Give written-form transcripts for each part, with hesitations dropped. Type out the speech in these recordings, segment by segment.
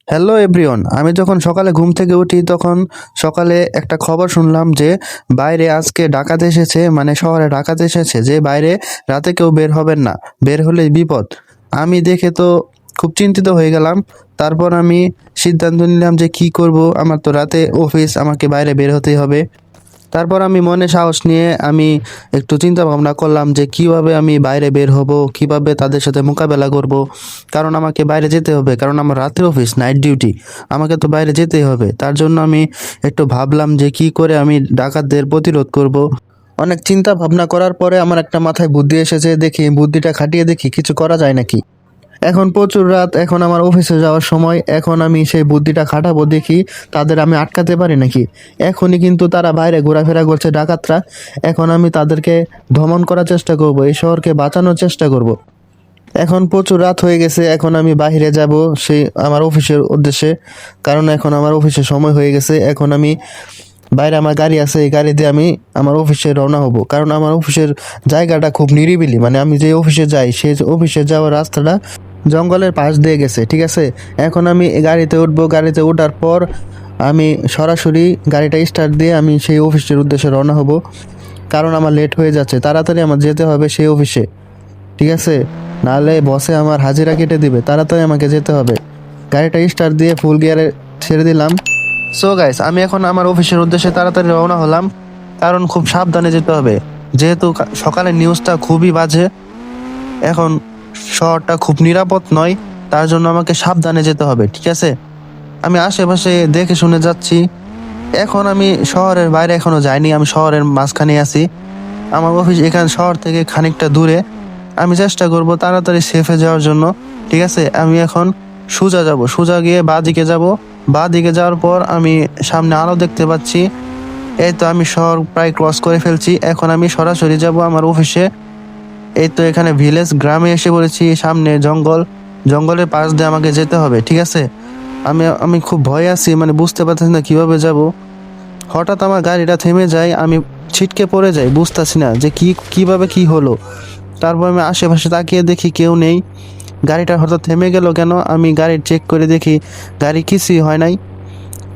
Hello everyone, আমি যখন সকালে ঘুম থেকে উঠি তখন সকালে একটা খবর শুনলাম যে বাইরে আজকে ডাকাত এসেছে, মানে শহরে ডাকাত এসেছে, যে বাইরে রাতে কেউ বের হবেন না, বের হলেই বিপদ। আমি দেখে তো খুব চিন্তিত হয়ে গেলাম। তারপর আমি সিদ্ধান্ত নিলাম যে কি করব, আমার তো রাতে অফিস, আমাকে বাইরে বের হতেই হবে। তারপর আমি মনে সাহস নিয়ে আমি একটু চিন্তা ভাবনা করলাম যে কিভাবে আমি বাইরে বের হব, কিভাবে তাদের সাথে মোকাবেলা করব। কারণ আমাকে বাইরে যেতে হবে, কারণ আমার রাতের অফিস, নাইট ডিউটি, আমাকে তো বাইরে যেতেই হবে। তার জন্য আমি একটু ভাবলাম যে কি করে আমি ডাকাতদের প্রতিরোধ করব। অনেক চিন্তা ভাবনা করার পরে আমার একটা মাথায় বুদ্ধি এসেছে, দেখি বুদ্ধিটা খাটিয়ে দেখি কিছু করা যায় নাকি। এখন প্রচুর রাত, এখন আমার অফিসে যাওয়ার সময়, এখন আমি সেই বুদ্ধিটা খাটাবো, দেখি তাদের আমি আটকাতে পারি নাকি। এখনই কিন্তু তারা বাইরে ঘোরাফেরা করছে ডাকাতরা, এখন আমি তাদেরকে দমন করার চেষ্টা করব, এই শহরকে বাঁচানোর চেষ্টা করব। এখন প্রচুর রাত হয়ে গেছে, এখন আমি বাইরে যাব সেই আমার অফিসের উদ্দেশ্যে, কারণ এখন আমার অফিসের সময় হয়ে গেছে। এখন আমি বাইরে আমার গাড়ি আছে, এই গাড়ি দিয়ে আমি আমার অফিসে রওনা হব, কারণ আমার অফিসের জায়গাটা খুব নিরিবিলি, মানে আমি যে অফিসে যাই সেই অফিসে যাওয়ার রাস্তাটা জঙ্গলের পাশ দিয়ে গেছে, ঠিক আছে। এখন আমি গাড়িতে উঠবো, গাড়িতে ওঠার পর আমি সরাসরি গাড়িটা স্টার্ট দিয়ে আমি সেই অফিসের উদ্দেশ্যে রওনা হব, কারণ আমার লেট হয়ে যাচ্ছে, তাড়াতাড়ি আমার যেতে হবে সেই অফিসে, ঠিক আছে। নাহলে বসে আমার হাজিরা কেটে দিবে, তাড়াতাড়ি আমাকে যেতে হবে। গাড়িটা স্টার্ট দিয়ে ফুল গিয়ারে ছেড়ে দিলাম। সো গাইস, আমি এখন আমার অফিসের উদ্দেশ্যে তাড়াতাড়ি রওনা হলাম, কারণ খুব সাবধানে যেতে হবে, যেহেতু সকালের নিউজটা খুবই বাজে। এখন শহরটা খুব নিরাপদ নয়, তার জন্য আমাকে সাবধানে যেতে হবে, ঠিক আছে। আমি আশেপাশে দেখে শুনে যাচ্ছি। এখন আমি শহরের বাইরে এখনো যাইনি, আমি শহরের মাঝখানে আছি। আমার অফিস এখানে শহর থেকে খানিকটা দূরে। আমি চেষ্টা করব তাড়াতাড়ি সেফে যাওয়ার জন্য, ঠিক আছে। আমি এখন সোজা যাব, সোজা গিয়ে বাঁ দিকে যাব। বাঁ দিকে যাওয়ার পর আমি সামনে আলো দেখতে পাচ্ছি। এই তো আমি শহর প্রায় ক্রস করে ফেলছি, এখন আমি সরাসরি যাব আমার অফিসে। এই তো এখানে ভিলেজ, গ্রামে এসে পড়েছি, সামনে জঙ্গল, জঙ্গলের পাশ দিয়ে আমাকে যেতে হবে, ঠিক আছে। আমি আমি খুব ভয় আছি, মানে বুঝতে পারতেছি না কিভাবে যাব। হঠাৎ আমার গাড়িটা থেমে যায়, আমি ছিটকে পড়ে যাই, বুঝতেছি না যে কিভাবে কি হলো। তারপর আমি আশেপাশে তাকিয়ে দেখি কেউ নেই। গাড়িটা হঠাৎ থেমে গেল কেন, আমি গাড়ি চেক করে দেখি গাড়ি কিছুই হয় নাই,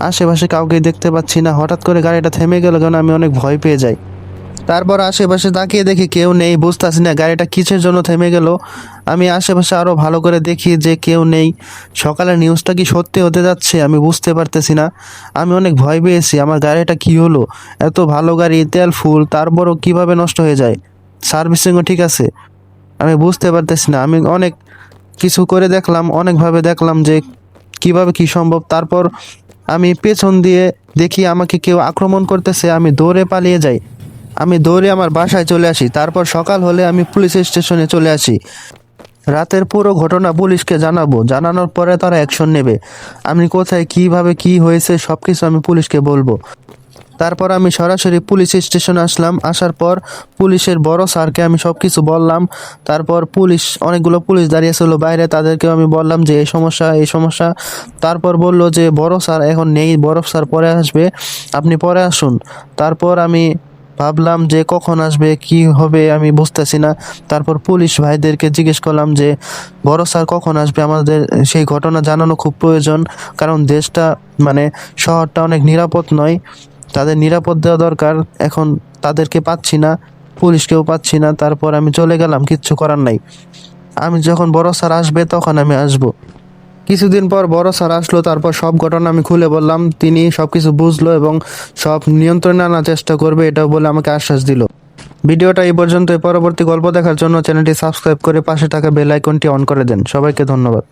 আশেপাশে কাউকে দেখতে পাচ্ছি না। হঠাৎ করে গাড়িটা থেমে গেল কেন, আমি অনেক ভয় পেয়ে যাই। তারপর আশেপাশে তাকিয়ে দেখি কেউ নেই, বুঝতেছি না গাড়িটা কিসের জন্য থেমে গেল। আমি আশেপাশে আরো ভালো করে দেখি যে কেউ নেই। সকালের নিউজটা কি সত্যি হতে যাচ্ছে আমি বুঝতে পারতেছি না। আমি অনেক ভয় পেয়েছি, আমার গাড়িটা কি হলো, এত ভালো গাড়ি, তেল ফুল, তারপরও কিভাবে নষ্ট হয়ে যায়, সার্ভিসিংও ঠিক আছে, আমি বুঝতে পারতেছি না। আমি অনেক কিছু করে দেখলাম, অনেকভাবে দেখলাম যে কিভাবে কি সম্ভব। তারপর আমি পেছন দিয়ে দেখি আমাকে কেউ আক্রমণ করতেছে, আমি দৌড়ে পালিয়ে যাই, আমি দৌড়ে আমার বাসায় চলে আসি। তারপর সকাল হলে আমি পুলিশ স্টেশনে চলে আসি, রাতের পুরো ঘটনা পুলিশকে জানাবো, জানানোর পরে তারা অ্যাকশন নেবে। আমি কোথায় কিভাবে কি হয়েছে সবকিছু আমি পুলিশকে বলবো। তারপর আমি সরাসরি পুলিশ স্টেশনে আসলাম, আসার পর পুলিশের বড় স্যারকে আমি সব কিছু বললাম। তারপর অনেকগুলো পুলিশ দাঁড়িয়ে ছিল বাইরে, তাদেরকেও আমি বললাম যে এই সমস্যা এই সমস্যা। তারপর বলল যে বড় স্যার এখন নেই, বড় স্যার পরে আসবে, আপনি পরে আসুন। তারপর আমি ভাবলাম যে কখন আসবে কি হবে আমি বুঝতেছি না। তারপর পুলিশ ভাইদেরকে জিজ্ঞেস করলাম যে বড় স্যার কখন আসবে, আমাদের সেই ঘটনা জানানো খুব প্রয়োজন, কারণ দেশটা, মানে শহরটা অনেক নিরাপদ নয়, তাদের নিরাপদ দেওয়া দরকার। এখন তাদেরকে পাচ্ছি না, পুলিশকেও পাচ্ছি না। তারপর আমি চলে গেলাম, কিচ্ছু করার নাই। আমি যখন বড় স্যার আসবে তখন আমি আসব। কিছুদিন পর বড় স্যার আসলো, তারপর সব ঘটনা আমি খুলে বললাম, তিনি সবকিছু বুঝলো এবং সব নিয়ন্ত্রণে আনার চেষ্টা করবে, এটাও বলে আমাকে আশ্বাস দিল। ভিডিওটা এই পর্যন্ত। পরবর্তী গল্প দেখার জন্য চ্যানেলটি সাবস্ক্রাইব করে পাশে থাকা বেল আইকনটি অন করে দেন। সবাইকে ধন্যবাদ।